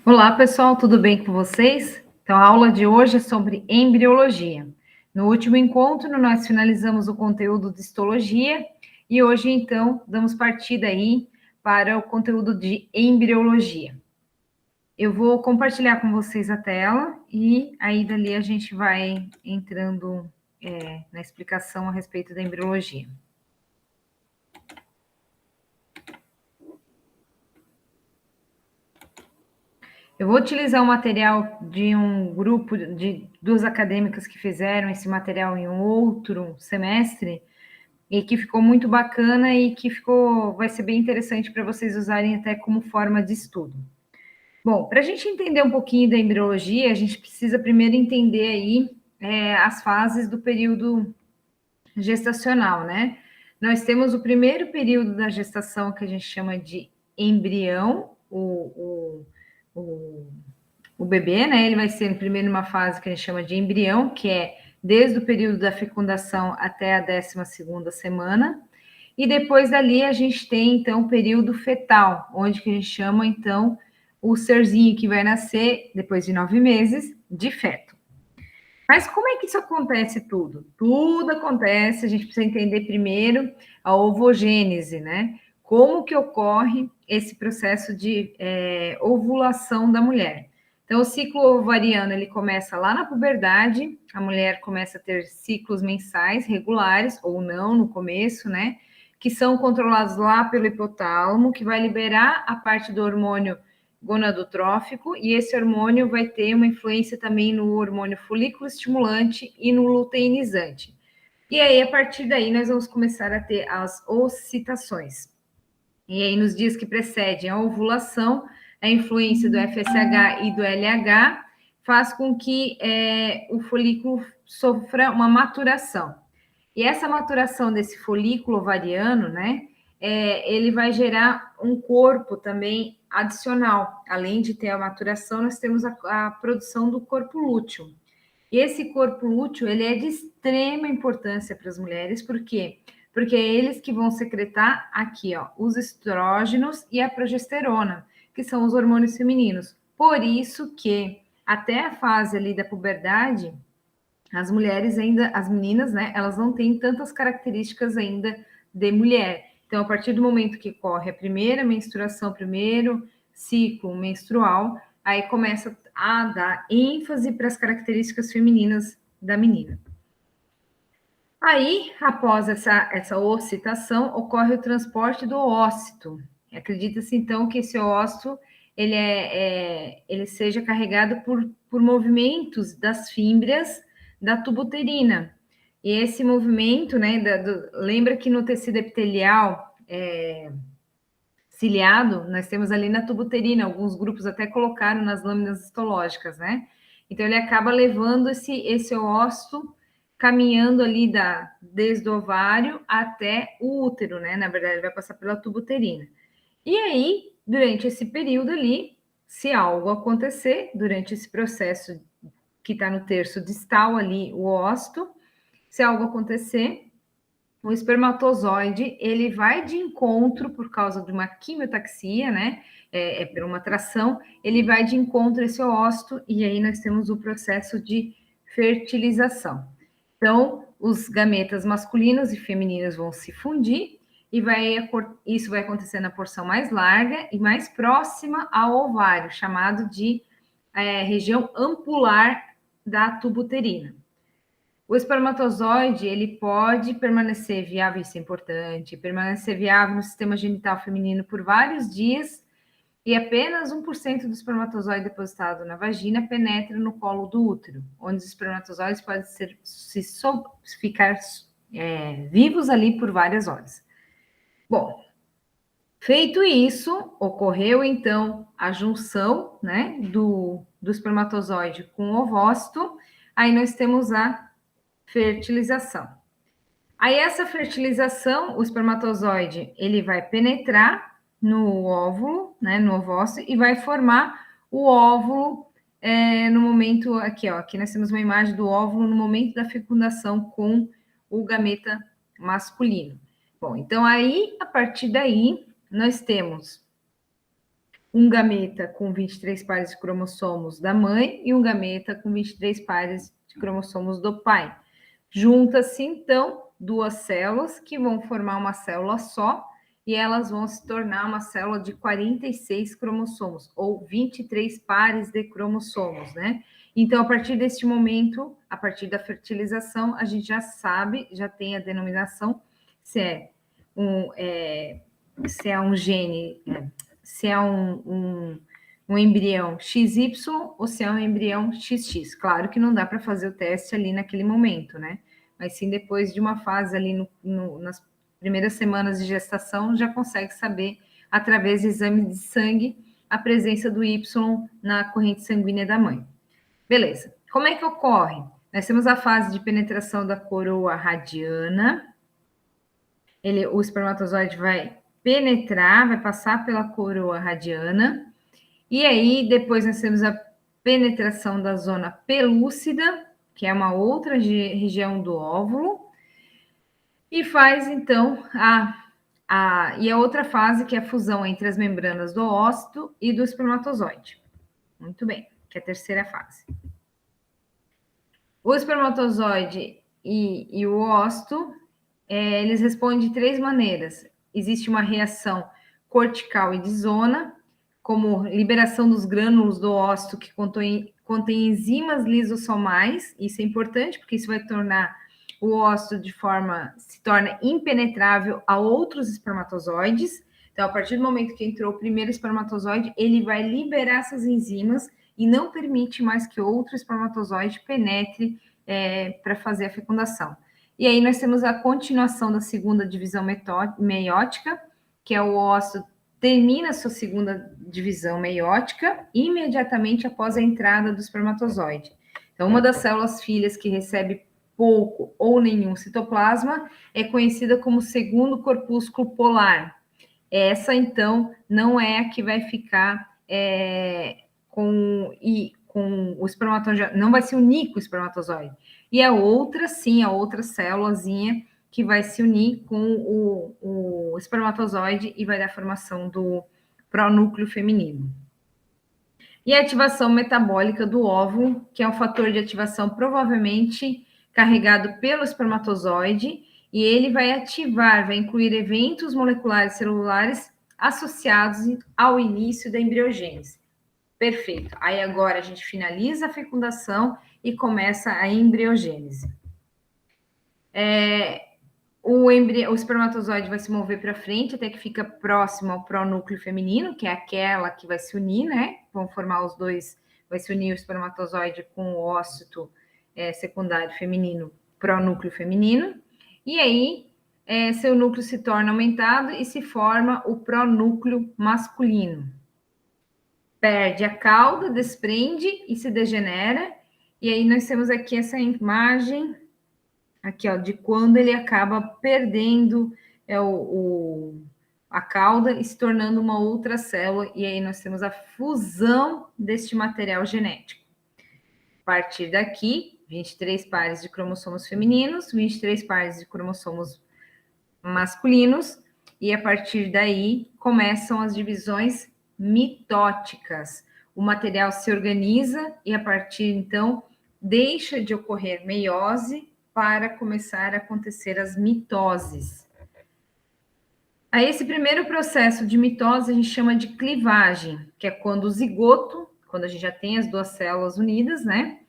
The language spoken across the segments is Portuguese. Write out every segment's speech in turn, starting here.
Olá, pessoal, tudo bem com vocês? Então, a aula de hoje é sobre embriologia. No último encontro, nós finalizamos o conteúdo de histologia e hoje, então, damos partida aí para o conteúdo de embriologia. Eu vou compartilhar com vocês a tela e aí dali a gente vai entrando na explicação a respeito da embriologia. Eu vou utilizar o material de um grupo de duas acadêmicas que fizeram esse material em um outro semestre e que ficou muito bacana e que vai ser bem interessante para vocês usarem até como forma de estudo. Bom, para a gente entender um pouquinho da embriologia, a gente precisa primeiro entender aí as fases do período gestacional, né? Nós temos o primeiro período da gestação que a gente chama de embrião, o bebê, né? Ele vai ser primeiro uma fase que a gente chama de embrião, que é desde o período da fecundação até a 12ª semana. E depois dali a gente tem, então, o período fetal, onde que a gente chama, então, o serzinho que vai nascer, depois de 9 meses, de feto. Mas como é que isso acontece tudo? Tudo acontece, a gente precisa entender primeiro a ovogênese, né? Como que ocorre esse processo de ovulação da mulher. Então, o ciclo ovariano, ele começa lá na puberdade, a mulher começa a ter ciclos mensais regulares, ou não, no começo, né? Que são controlados lá pelo hipotálamo, que vai liberar a parte do hormônio gonadotrófico, e esse hormônio vai ter uma influência também no hormônio folículo estimulante e no luteinizante. E aí, a partir daí, nós vamos começar a ter as ocitações. E aí, nos dias que precedem a ovulação, a influência do FSH e do LH faz com que o folículo sofra uma maturação. E essa maturação desse folículo ovariano, né, ele vai gerar um corpo também adicional. Além de ter a maturação, nós temos a produção do corpo lúteo. E esse corpo lúteo, ele é de extrema importância para as mulheres, por quê? Porque é eles que vão secretar aqui, ó, os estrógenos e a progesterona, que são os hormônios femininos. Por isso que até a fase ali da puberdade, as mulheres ainda, as meninas, né, elas não têm tantas características ainda de mulher. Então, a partir do momento que ocorre a primeira menstruação, primeiro ciclo menstrual, aí começa a dar ênfase para as características femininas da menina. Aí, após essa ocitação, ocorre o transporte do ócito. Acredita-se, então, que esse ócito ele seja carregado por movimentos das fímbrias da tuba uterina. E esse movimento, né, lembra que no tecido epitelial ciliado, nós temos ali na tuba uterina, alguns grupos até colocaram nas lâminas histológicas, né? Então, ele acaba levando esse ócito caminhando ali desde o ovário até o útero, né? Na verdade, ele vai passar pela tuba uterina. E aí, durante esse período ali, se algo acontecer, durante esse processo que está no terço distal ali, o ócito, se algo acontecer, o espermatozoide, ele vai de encontro, por causa de uma quimiotaxia, né? Por uma atração, ele vai de encontro a esse ócito, e aí nós temos o processo de fertilização. Então, os gametas masculinos e femininos vão se fundir, e isso vai acontecer na porção mais larga e mais próxima ao ovário, chamado de região ampular da tuba uterina. O espermatozoide, ele pode permanecer viável, isso é importante, permanecer viável no sistema genital feminino por vários dias, e apenas 1% do espermatozoide depositado na vagina penetra no colo do útero, onde os espermatozoides podem ficar vivos ali por várias horas. Bom, feito isso, ocorreu então a junção, né, do espermatozoide com o ovócito, aí nós temos a fertilização. Aí essa fertilização, o espermatozoide, ele vai penetrar no óvulo, né, no ovócito, e vai formar o óvulo no momento, aqui, ó, aqui nós temos uma imagem do óvulo no momento da fecundação com o gameta masculino. Bom, então aí, a partir daí, nós temos um gameta com 23 pares de cromossomos da mãe e um gameta com 23 pares de cromossomos do pai. Junta-se, então, duas células que vão formar uma célula só e elas vão se tornar uma célula de 46 cromossomos, ou 23 pares de cromossomos, né? Então, a partir deste momento, a partir da fertilização, a gente já sabe, já tem a denominação se é um gene, se é um embrião XY ou se é um embrião XX. Claro que não dá para fazer o teste ali naquele momento, né? Mas sim depois de uma fase ali nas primeiras semanas de gestação, já consegue saber, através de exame de sangue, a presença do Y na corrente sanguínea da mãe. Beleza. Como é que ocorre? Nós temos a fase de penetração da coroa radiana. O espermatozoide vai penetrar, vai passar pela coroa radiana. E aí, depois nós temos a penetração da zona pelúcida, que é uma outra região do óvulo. E faz, então, e a outra fase, que é a fusão entre as membranas do ócito e do espermatozoide. Muito bem, que é a terceira fase. O espermatozoide e o ócito, eles respondem de três maneiras. Existe uma reação cortical e de zona, como liberação dos grânulos do ócito que contém enzimas lisossomais. Isso é importante, porque isso vai tornar o ócito se torna impenetrável a outros espermatozoides. Então, a partir do momento que entrou o primeiro espermatozoide, ele vai liberar essas enzimas e não permite mais que outro espermatozoide penetre para fazer a fecundação. E aí nós temos a continuação da segunda divisão meiótica, que é o ócito termina a sua segunda divisão meiótica imediatamente após a entrada do espermatozoide. Então, uma das células filhas que recebe pouco ou nenhum citoplasma é conhecida como segundo corpúsculo polar. Essa, então, não é a que vai ficar com o espermatozoide, não vai se unir com o espermatozoide. E a outra, sim, a outra célulazinha que vai se unir com o espermatozoide e vai dar a formação do pronúcleo feminino. E a ativação metabólica do óvulo, que é um fator de ativação provavelmente carregado pelo espermatozoide, e ele vai ativar, vai incluir eventos moleculares celulares associados ao início da embriogênese. Perfeito. Aí agora a gente finaliza a fecundação e começa a embriogênese. O espermatozoide vai se mover para frente até que fica próximo ao pronúcleo feminino, que é aquela que vai se unir, né? Vão formar os dois, vai se unir o espermatozoide com o ócito secundário feminino, pronúcleo feminino. E aí, seu núcleo se torna aumentado e se forma o pronúcleo masculino. Perde a cauda, desprende e se degenera. E aí nós temos aqui essa imagem aqui, ó, de quando ele acaba perdendo a cauda e se tornando uma outra célula, e aí nós temos a fusão deste material genético. A partir daqui, 23 pares de cromossomos femininos, 23 pares de cromossomos masculinos, e a partir daí começam as divisões mitóticas. O material se organiza e a partir, então, deixa de ocorrer meiose para começar a acontecer as mitoses. A esse primeiro processo de mitose a gente chama de clivagem, que é quando o zigoto, quando a gente já tem as duas células unidas, né,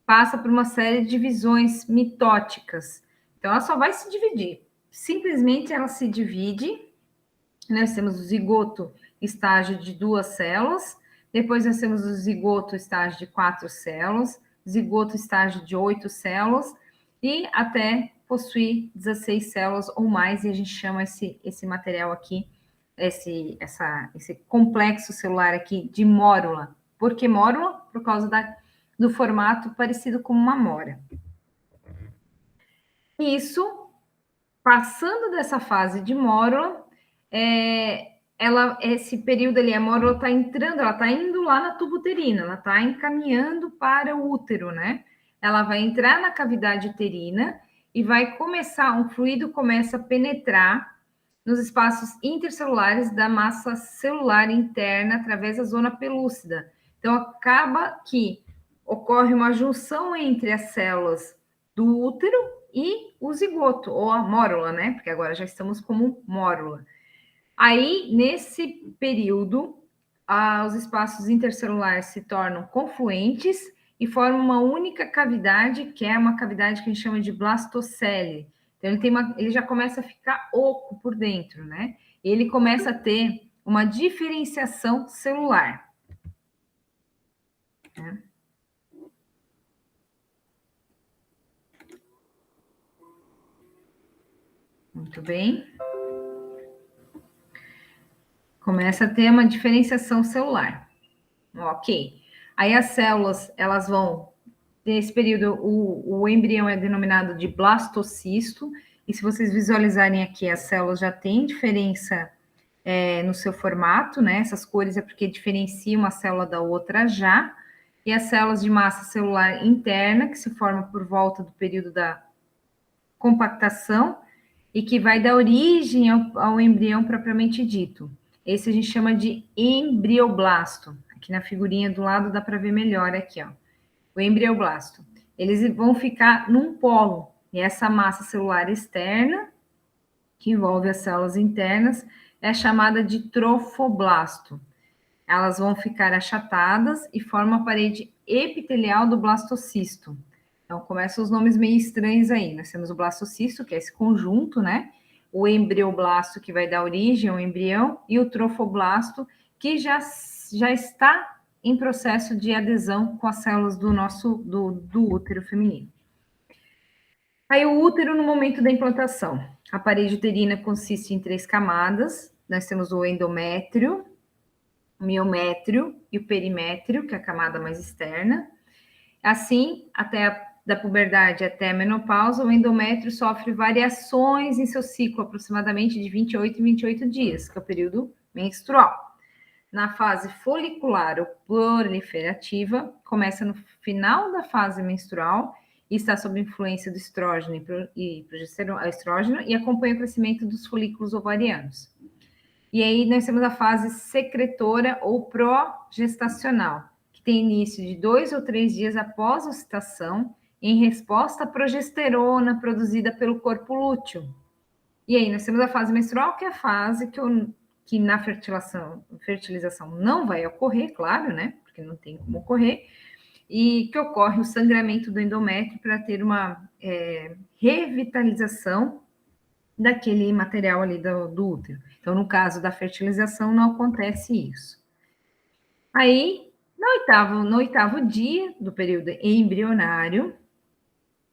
passa por uma série de divisões mitóticas. Então, ela só vai se dividir. Simplesmente ela se divide. Nós temos o zigoto, estágio de 2 células. Depois nós temos o zigoto, estágio de 4 células. Zigoto, estágio de 8 células. E até possuir 16 células ou mais. E a gente chama esse material aqui, esse complexo celular aqui, de mórula. Por que mórula? Por causa do formato parecido com uma mora. Isso, passando dessa fase de mórula, esse período ali, a mórula está entrando, ela está indo lá na tuba uterina, ela está encaminhando para o útero, né? Ela vai entrar na cavidade uterina e vai começar, um fluido começa a penetrar nos espaços intercelulares da massa celular interna através da zona pelúcida. Então, acaba que ocorre uma junção entre as células do útero e o zigoto, ou a mórula, né? Porque agora já estamos como mórula. Aí, nesse período, os espaços intercelulares se tornam confluentes e formam uma única cavidade, que é uma cavidade que a gente chama de blastocele. Então, ele já começa a ficar oco por dentro, né? Ele começa a ter uma diferenciação celular. Né? Muito bem. Começa a ter uma diferenciação celular. Ok. Aí as células, elas vão, nesse período, o embrião é denominado de blastocisto, e se vocês visualizarem aqui, as células já têm diferença no seu formato, né? Essas cores é porque diferencia uma célula da outra já. E as células de massa celular interna, que se formam por volta do período da compactação, e que vai dar origem ao embrião propriamente dito. Esse a gente chama de embrioblasto. Aqui na figurinha do lado dá para ver melhor aqui, ó. O embrioblasto. Eles vão ficar num polo, e essa massa celular externa, que envolve as células internas, é chamada de trofoblasto. Elas vão ficar achatadas e formam a parede epitelial do blastocisto. Então, começam os nomes meio estranhos aí. Nós temos o blastocisto, que é esse conjunto, né? O embrioblasto, que vai dar origem ao embrião, e o trofoblasto, que já está em processo de adesão com as células do útero feminino. Aí, o útero no momento da implantação. A parede uterina consiste em 3 camadas. Nós temos o endométrio, o miométrio e o perimétrio, que é a camada mais externa. Assim, da puberdade até a menopausa, o endométrio sofre variações em seu ciclo, aproximadamente de 28 em 28 dias, que é o período menstrual. Na fase folicular ou proliferativa, começa no final da fase menstrual e está sob influência do estrógeno e estrógeno e acompanha o crescimento dos folículos ovarianos. E aí nós temos a fase secretora ou progestacional, que tem início de 2 ou 3 dias após a ocitação, em resposta à progesterona produzida pelo corpo lúteo. E aí nós temos a fase menstrual, que é a fase que na fertilização não vai ocorrer, claro, né? Porque não tem como ocorrer, e que ocorre o sangramento do endométrio para ter uma revitalização daquele material ali do útero. Então, no caso da fertilização, não acontece isso. Aí, no oitavo dia do período embrionário,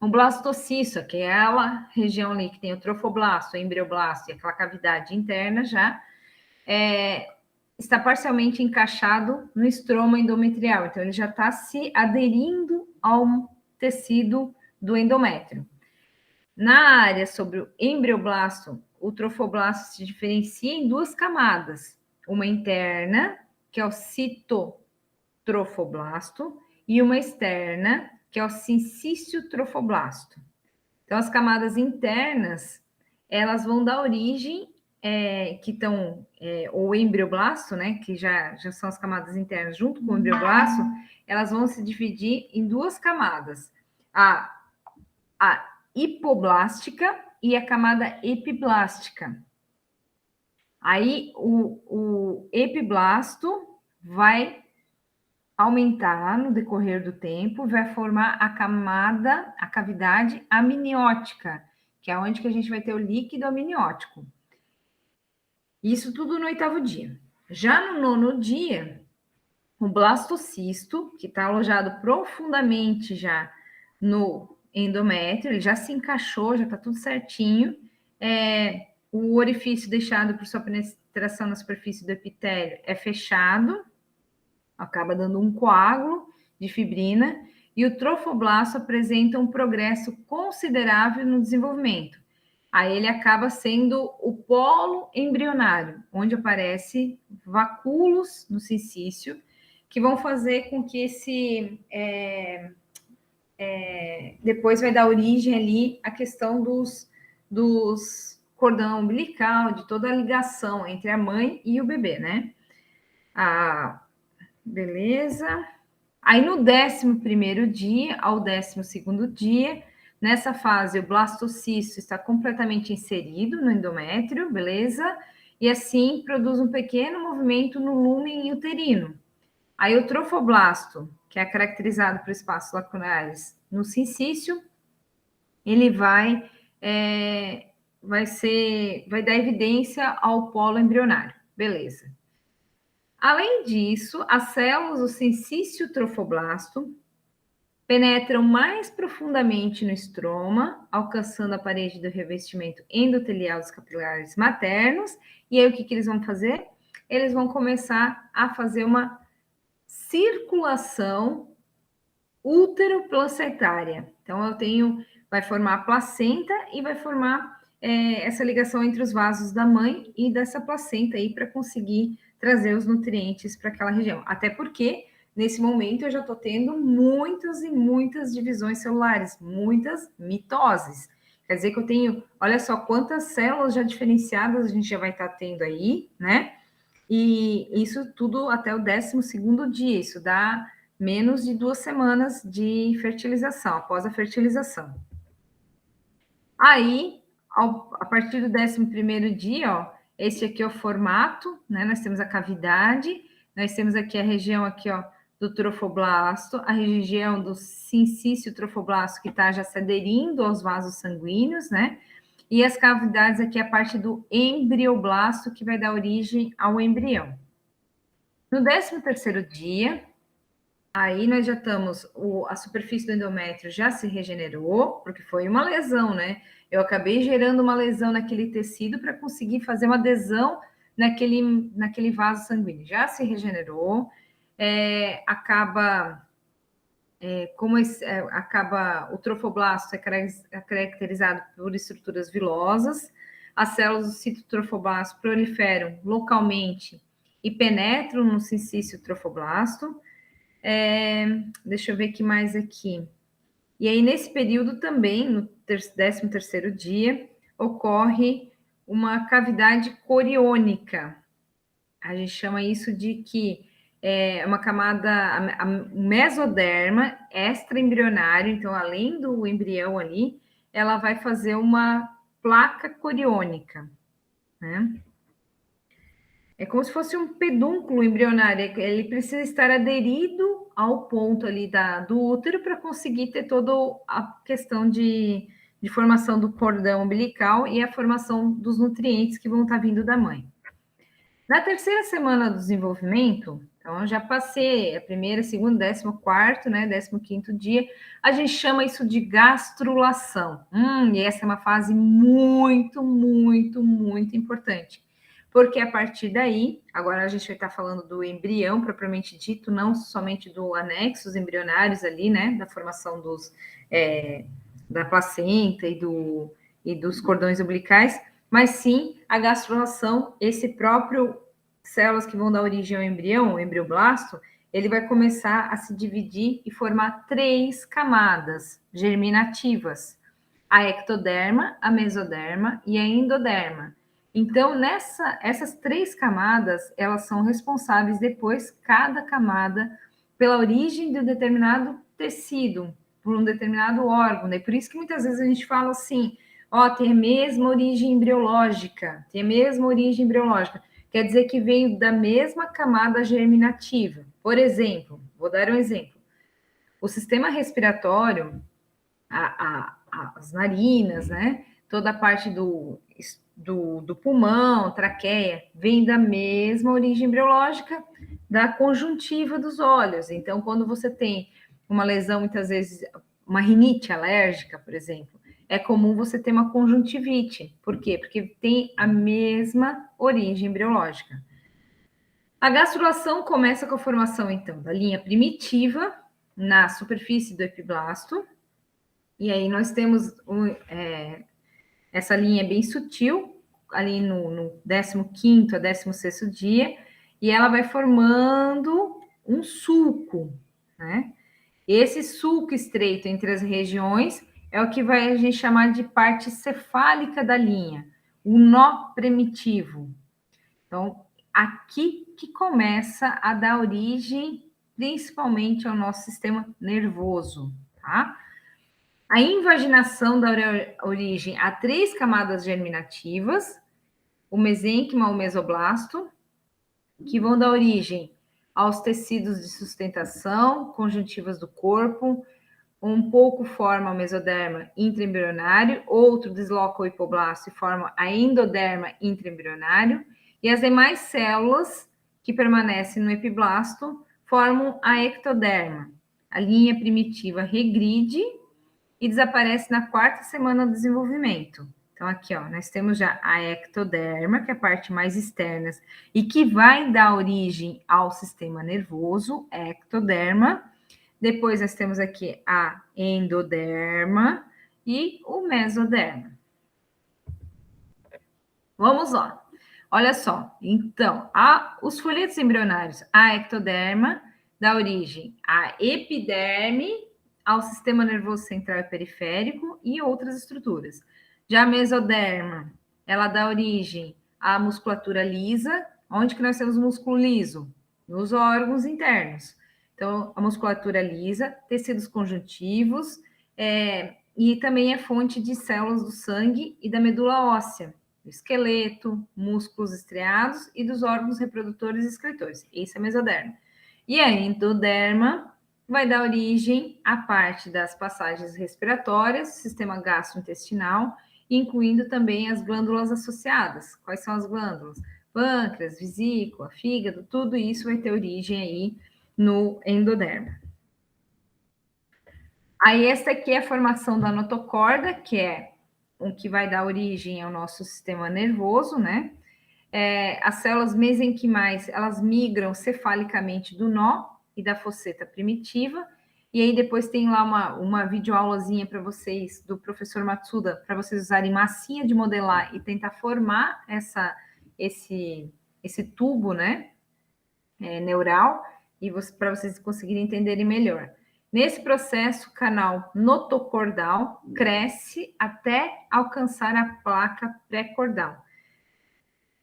o blastocisto, que é aquela região ali que tem o trofoblasto, o embrioblasto e aquela cavidade interna já, está parcialmente encaixado no estroma endometrial. Então, ele já está se aderindo ao tecido do endométrio. Na área sobre o embrioblasto, o trofoblasto se diferencia em 2 camadas. Uma interna, que é o citotrofoblasto, e uma externa, que é o sincício trofoblasto. Então, as camadas internas, elas vão dar origem, o embrioblasto, né, que já são as camadas internas, junto com o embrioblasto, elas vão se dividir em 2 camadas. A hipoblástica e a camada epiblástica. Aí o epiblasto vai aumentar no decorrer do tempo, vai formar a cavidade amniótica, que é onde que a gente vai ter o líquido amniótico. Isso tudo no 8º dia. Já no 9º dia, o blastocisto, que está alojado profundamente já no endométrio, ele já se encaixou, já está tudo certinho. O orifício deixado por sua penetração na superfície do epitélio é fechado, acaba dando um coágulo de fibrina, e o trofoblasto apresenta um progresso considerável no desenvolvimento. Aí ele acaba sendo o polo embrionário, onde aparece vacúolos no sincício, que vão fazer com que depois vai dar origem ali à questão dos cordão umbilical, de toda a ligação entre a mãe e o bebê, né? Beleza. Aí no 11º dia ao 12º dia, nessa fase o blastocisto está completamente inserido no endométrio, beleza? E assim produz um pequeno movimento no lúmen uterino. Aí o trofoblasto, que é caracterizado por espaços lacunares no sincício, ele vai dar evidência ao polo embrionário, beleza. Além disso, as células do sincício trofoblasto penetram mais profundamente no estroma, alcançando a parede do revestimento endotelial dos capilares maternos. E aí, o que eles vão fazer? Eles vão começar a fazer uma circulação útero-placentária. Então, vai formar a placenta e vai formar essa ligação entre os vasos da mãe e dessa placenta aí para conseguir trazer os nutrientes para aquela região. Até porque, nesse momento, eu já estou tendo muitas e muitas divisões celulares, muitas mitoses. Quer dizer que eu tenho, olha só quantas células já diferenciadas a gente já vai estar tendo aí, né? E isso tudo até o 12º dia, isso dá menos de 2 semanas de fertilização, após a fertilização. Aí, a partir do 11º dia, ó, esse aqui é o formato, né? Nós temos a cavidade, nós temos aqui a região aqui, ó, do trofoblasto, a região do sincício trofoblasto que está já se aderindo aos vasos sanguíneos, né? E as cavidades aqui, a parte do embrioblasto, que vai dar origem ao embrião. No 13º dia, aí nós já estamos, a superfície do endométrio já se regenerou, porque foi uma lesão, né? Eu acabei gerando uma lesão naquele tecido para conseguir fazer uma adesão naquele vaso sanguíneo. Já se regenerou, acaba o trofoblasto é caracterizado por estruturas vilosas, as células do citotrofoblasto proliferam localmente e penetram no sincício trofoblasto. Deixa eu ver o que mais aqui. E aí, nesse período também, no 13º dia, ocorre uma cavidade coriônica. A gente chama isso de que é uma camada, a mesoderma extraembrionário, então, além do embrião ali, ela vai fazer uma placa coriônica, né? É como se fosse um pedúnculo embrionário, ele precisa estar aderido ao ponto ali do útero para conseguir ter toda a questão de formação do cordão umbilical e a formação dos nutrientes que vão estar vindo da mãe. Na 3ª semana do desenvolvimento, então eu já passei a 1ª, 2ª, 14º, né, 15º dia, a gente chama isso de gastrulação. E essa é uma fase muito, muito, muito importante. Porque a partir daí, agora a gente vai estar falando do embrião propriamente dito, não somente do anexos embrionários ali, né, da formação da placenta e dos cordões umbilicais, mas sim a gastrulação, esse próprio células que vão dar origem ao embrião, o embrioblasto, ele vai começar a se dividir e formar 3 camadas germinativas: a ectoderma, a mesoderma e a endoderma. Então, essas 3 camadas, elas são responsáveis depois, cada camada, pela origem de um determinado tecido, por um determinado órgão, né? Por isso que muitas vezes a gente fala assim, tem a mesma origem embriológica, quer dizer que veio da mesma camada germinativa. Por exemplo, vou dar um exemplo. O sistema respiratório, as narinas, né? Toda a parte do pulmão, traqueia, vem da mesma origem embriológica da conjuntiva dos olhos. Então, quando você tem uma lesão, muitas vezes, uma rinite alérgica, por exemplo, é comum você ter uma conjuntivite. Por quê? Porque tem a mesma origem embriológica. A gastrulação começa com a formação, então, da linha primitiva na superfície do epiblasto. E aí nós temos essa linha bem sutil, ali no 15º a 16º dia, e ela vai formando um sulco, né? Esse sulco estreito entre as regiões é o que a gente chamar de parte cefálica da linha. o nó primitivo. Então, aqui que começa a dar origem, principalmente ao nosso sistema nervoso, tá? A invaginação dá origem a 3 camadas germinativas, o mesênquima, o mesoblasto, que vão dar origem aos tecidos de sustentação, conjuntivas do corpo, um pouco forma o mesoderma intraembrionário, outro desloca o hipoblasto e forma a endoderma intraembrionário, e as demais células que permanecem no epiblasto formam a ectoderma. A linha primitiva regride e desaparece na 4ª semana do desenvolvimento. Então, aqui, ó, nós temos já a ectoderma, que é a parte mais externa, e que vai dar origem ao sistema nervoso, ectoderma. Depois, nós temos aqui a endoderma e o mesoderma. Vamos lá. Olha só. Então, os folhetos embrionários, a ectoderma, dá origem à epiderme, ao sistema nervoso central e periférico e outras estruturas. Já a mesoderma, ela dá origem à musculatura lisa. Onde que nós temos músculo liso? Nos órgãos internos. Então, a musculatura lisa, tecidos conjuntivos, e também é fonte de células do sangue e da medula óssea, do esqueleto, músculos estriados e dos órgãos reprodutores e excretores. Esse é mesoderma. E a endoderma vai dar origem à parte das passagens respiratórias, sistema gastrointestinal, incluindo também as glândulas associadas. Quais são as glândulas? Pâncreas, vesícula, fígado, tudo isso vai ter origem aí no endoderma. Aí, esta aqui é a formação da notocorda, que é o que vai dar origem ao nosso sistema nervoso, né? As células mesenquimais, elas migram cefalicamente do nó e da fosseta primitiva, e aí depois tem lá uma videoaulazinha para vocês, do professor Matsuda, para vocês usarem massinha de modelar e tentar formar esse tubo, né, neural, e para vocês conseguirem entenderem melhor. Nesse processo, o canal notocordal cresce até alcançar a placa pré-cordal.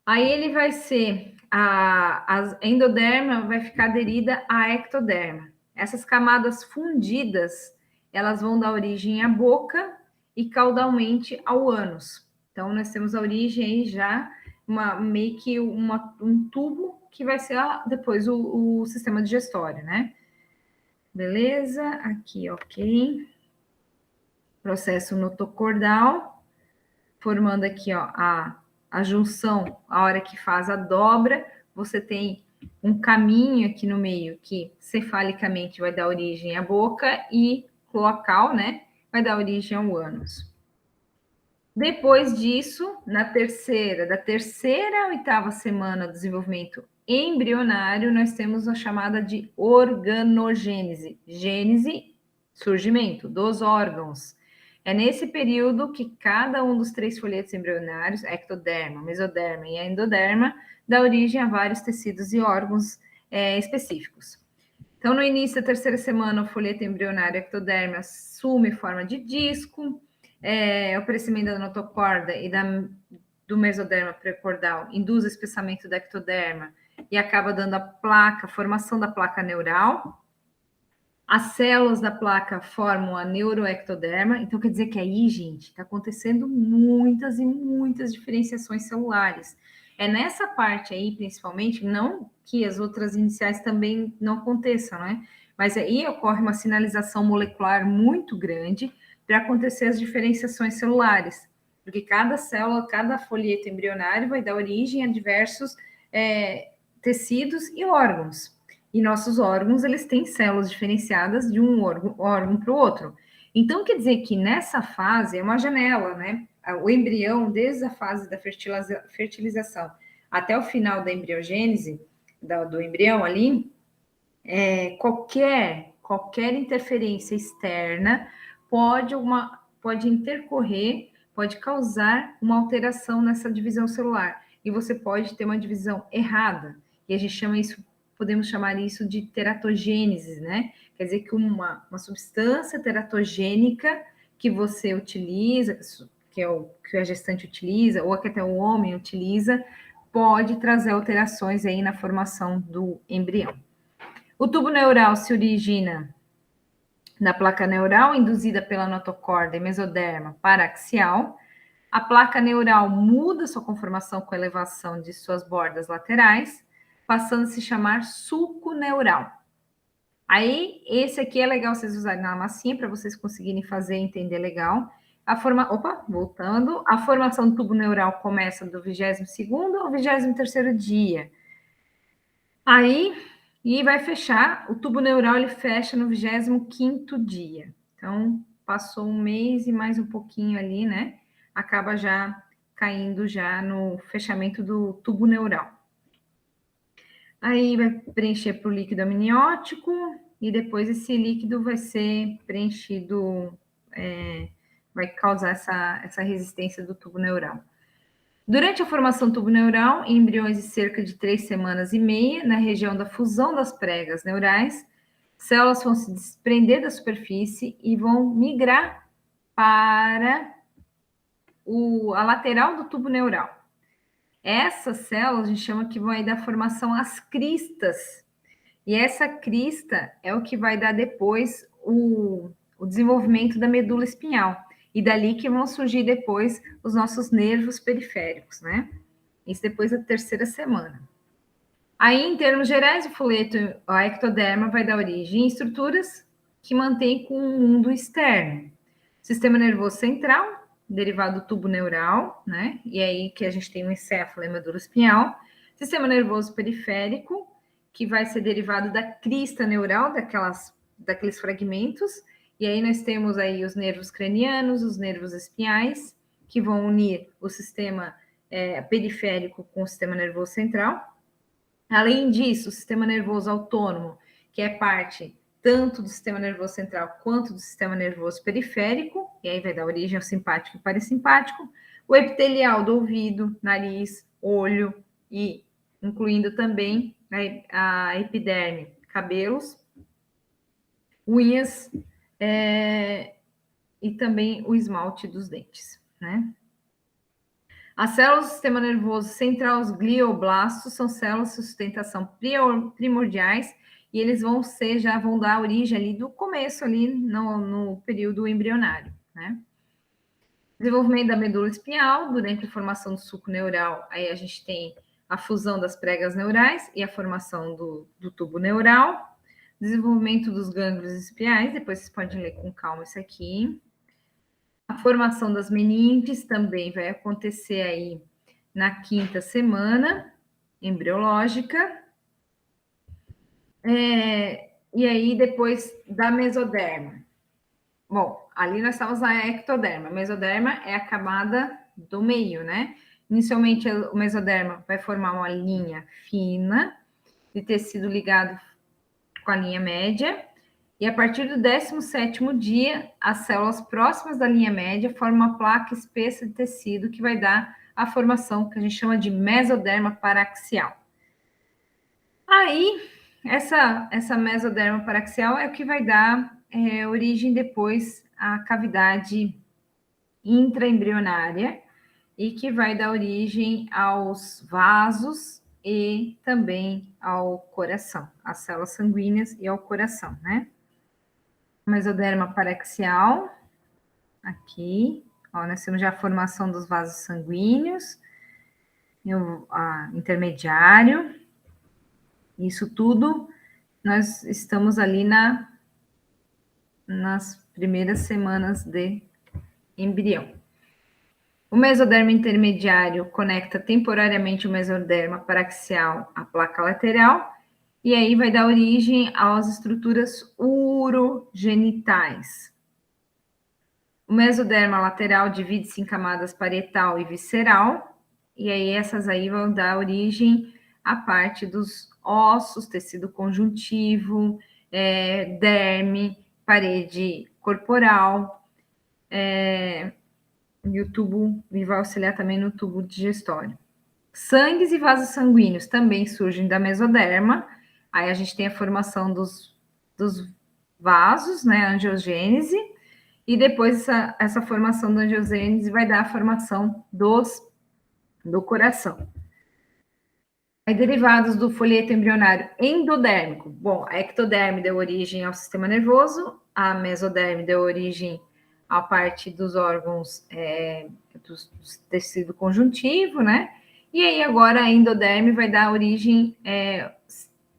Aí ele vai ser, a endoderma vai ficar aderida à ectoderma. Essas camadas fundidas, elas vão dar origem à boca e caudalmente ao ânus. Então, nós temos a origem aí já, meio que um tubo que vai ser depois o sistema digestório, né? Beleza? Aqui, ok. Processo notocordal, formando aqui, ó, a junção, a hora que faz a dobra, você tem um caminho aqui no meio que cefalicamente vai dar origem à boca e cloacal, né, vai dar origem ao ânus. Depois disso, da terceira à 8ª semana do desenvolvimento embrionário, nós temos a chamada de organogênese. Gênese, surgimento dos órgãos. É nesse período que cada um dos 3 folhetos embrionários, ectoderma, mesoderma e endoderma, dá origem a vários tecidos e órgãos específicos. Então, no início da 3ª semana, o folheto embrionário ectoderma assume forma de disco, o crescimento da notocorda e do mesoderma pré-cordal induz o espessamento da ectoderma e acaba dando a formação da placa neural. As células da placa formam a neuroectoderma, então quer dizer que aí, gente, está acontecendo muitas e muitas diferenciações celulares. É nessa parte aí, principalmente, não que as outras iniciais também não aconteçam, né? Mas aí ocorre uma sinalização molecular muito grande para acontecer as diferenciações celulares, porque cada célula, cada folheto embrionário vai dar origem a diversos tecidos e órgãos. E nossos órgãos, eles têm células diferenciadas de um órgão para o outro. Então, quer dizer que nessa fase é uma janela, né? O embrião, desde a fase da fertilização até o final da embriogênese, do embrião ali, qualquer interferência externa pode intercorrer, pode causar uma alteração nessa divisão celular. E você pode ter uma divisão errada. E a gente podemos chamar isso de teratogênese, né? Quer dizer que uma substância teratogênica que você utiliza, que é o que a gestante utiliza, ou que até o homem utiliza, pode trazer alterações aí na formação do embrião. O tubo neural se origina na placa neural induzida pela notocorda e mesoderma paraxial. A placa neural muda sua conformação com a elevação de suas bordas laterais, passando a se chamar sulco neural. Aí, esse aqui é legal vocês usarem na massinha para vocês conseguirem fazer e entender legal. Voltando. A formação do tubo neural começa do 22º ao 23º dia. Aí, e vai fechar, o tubo neural ele fecha no 25º dia. Então, passou um mês e mais um pouquinho ali, né? Acaba já caindo já no fechamento do tubo neural. Aí vai preencher para o líquido amniótico e depois esse líquido vai ser preenchido, vai causar essa resistência do tubo neural. Durante a formação do tubo neural, em embriões de cerca de 3 semanas e meia, na região da fusão das pregas neurais, células vão se desprender da superfície e vão migrar para a lateral do tubo neural. Essas células a gente chama que vão dar formação às cristas. E essa crista é o que vai dar depois o desenvolvimento da medula espinhal. E dali que vão surgir depois os nossos nervos periféricos, né? Isso depois da 3ª semana. Aí, em termos gerais, o folheto, a ectoderma, vai dar origem a estruturas que mantêm com o mundo externo. Sistema nervoso central, derivado do tubo neural, né? E aí que a gente tem o encéfalo e a medula espinhal. Sistema nervoso periférico, que vai ser derivado da crista neural, daqueles fragmentos. E aí nós temos aí os nervos cranianos, os nervos espinhais, que vão unir o sistema periférico com o sistema nervoso central. Além disso, o sistema nervoso autônomo, que é parte tanto do sistema nervoso central quanto do sistema nervoso periférico, e aí vai dar origem ao simpático e parasimpático, o epitelial do ouvido, nariz, olho, e incluindo também a epiderme, cabelos, unhas e também o esmalte dos dentes, né? As células do sistema nervoso central, os glioblastos, são células de sustentação primordiais e eles já vão dar origem ali do começo, ali no período embrionário, né? Desenvolvimento da medula espinhal, durante a formação do sulco neural, aí a gente tem a fusão das pregas neurais e a formação do tubo neural. Desenvolvimento dos gânglios espinhais, depois vocês podem ler com calma isso aqui. A formação das meninges também vai acontecer aí na 5ª semana embriológica. E aí, depois da mesoderma. Bom, ali nós estamos na ectoderma. A mesoderma é a camada do meio, né? Inicialmente, o mesoderma vai formar uma linha fina de tecido ligado com a linha média. E a partir do 17º dia, as células próximas da linha média formam uma placa espessa de tecido que vai dar a formação que a gente chama de mesoderma paraxial. Aí, essa mesoderma paraxial é o que vai dar origem depois à cavidade intraembrionária e que vai dar origem aos vasos e também ao coração, às células sanguíneas e ao coração, né? Mesoderma paraxial, aqui, ó, nós temos já a formação dos vasos sanguíneos, intermediário, isso tudo, nós estamos ali nas primeiras semanas de embrião. O mesoderma intermediário conecta temporariamente o mesoderma paraxial à placa lateral, e aí vai dar origem às estruturas urogenitais. O mesoderma lateral divide-se em camadas parietal e visceral, e aí essas aí vão dar origem à parte dos ossos, tecido conjuntivo, derme, parede corporal, e o tubo vai auxiliar também no tubo digestório. Sangues e vasos sanguíneos também surgem da mesoderma. Aí a gente tem a formação dos vasos, né, angiogênese, e depois essa formação da angiogênese vai dar a formação do coração. Aí, derivados do folheto embrionário endodérmico. Bom, a ectoderme deu origem ao sistema nervoso, a mesoderme deu origem à parte dos órgãos do tecido conjuntivo, né? E aí agora a endoderme vai dar origem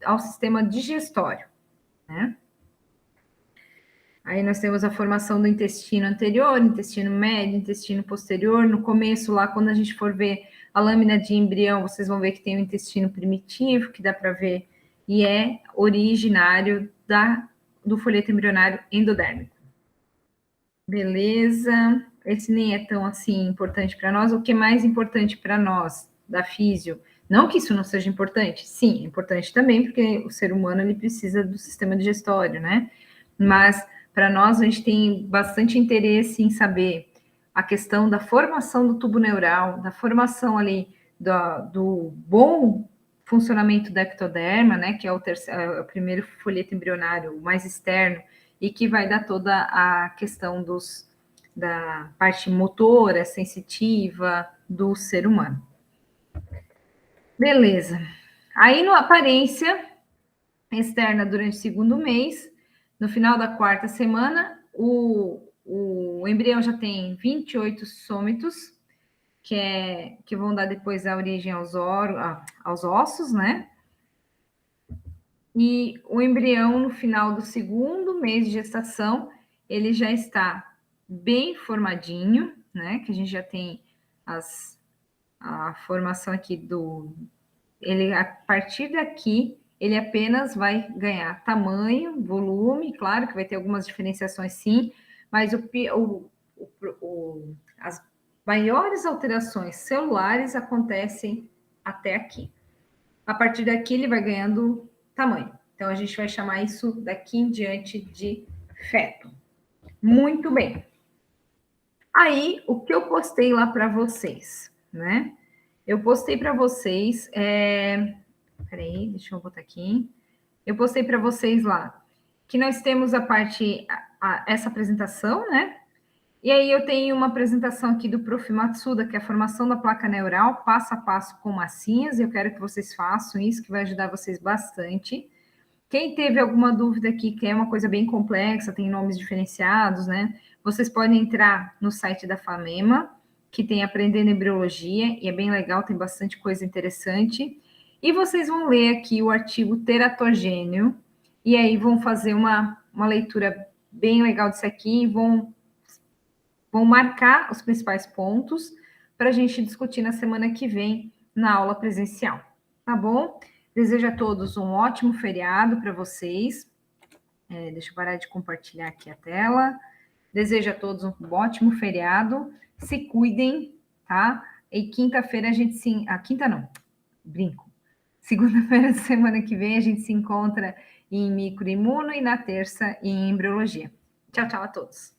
ao sistema digestório, né? Aí nós temos a formação do intestino anterior, intestino médio, intestino posterior. No começo, lá, quando a gente for ver a lâmina de embrião, vocês vão ver que tem o intestino primitivo, que dá para ver, e é originário do folheto embrionário endodérmico. Beleza. Esse nem é tão, assim, importante para nós. O que é mais importante para nós, da físio? Não que isso não seja importante. Sim, é importante também, porque o ser humano, ele precisa do sistema digestório, né? Mas para nós, a gente tem bastante interesse em saber a questão da formação do tubo neural, da formação ali do bom funcionamento da ectoderma, né, que é o primeiro folheto embrionário mais externo, e que vai dar toda a questão da parte motora, sensitiva do ser humano. Beleza. Aí, na aparência externa durante o segundo mês, no final da quarta semana, o embrião já tem 28 sômitos, que vão dar depois a origem aos ossos, né? E o embrião, no final do segundo mês de gestação, ele já está bem formadinho, né? Que a gente já tem a formação aqui ele, a partir daqui, ele apenas vai ganhar tamanho, volume, claro que vai ter algumas diferenciações sim, mas as maiores alterações celulares acontecem até aqui. A partir daqui, ele vai ganhando tamanho. Então, a gente vai chamar isso daqui em diante de feto. Muito bem. Aí, o que eu postei lá para vocês, né? Eu postei para vocês... Peraí, deixa eu botar aqui. Eu postei para vocês lá que nós temos essa apresentação, né? E aí eu tenho uma apresentação aqui do Prof. Matsuda, que é a formação da placa neural, passo a passo com massinhas. Eu quero que vocês façam isso, que vai ajudar vocês bastante. Quem teve alguma dúvida aqui, que é uma coisa bem complexa, tem nomes diferenciados, né? Vocês podem entrar no site da FAMEMA, que tem Aprendendo Embriologia, e é bem legal, tem bastante coisa interessante. E vocês vão ler aqui o artigo teratogênio, e aí vão fazer uma leitura bem legal disso aqui, e vão marcar os principais pontos para a gente discutir na semana que vem na aula presencial, tá bom? Desejo a todos um ótimo feriado para vocês. Deixa eu parar de compartilhar aqui a tela. Desejo a todos um ótimo feriado. Se cuidem, tá? E quinta-feira a gente se... quinta não, brinco. Segunda-feira da semana que vem a gente se encontra em microimuno e na terça em embriologia. Tchau, tchau a todos.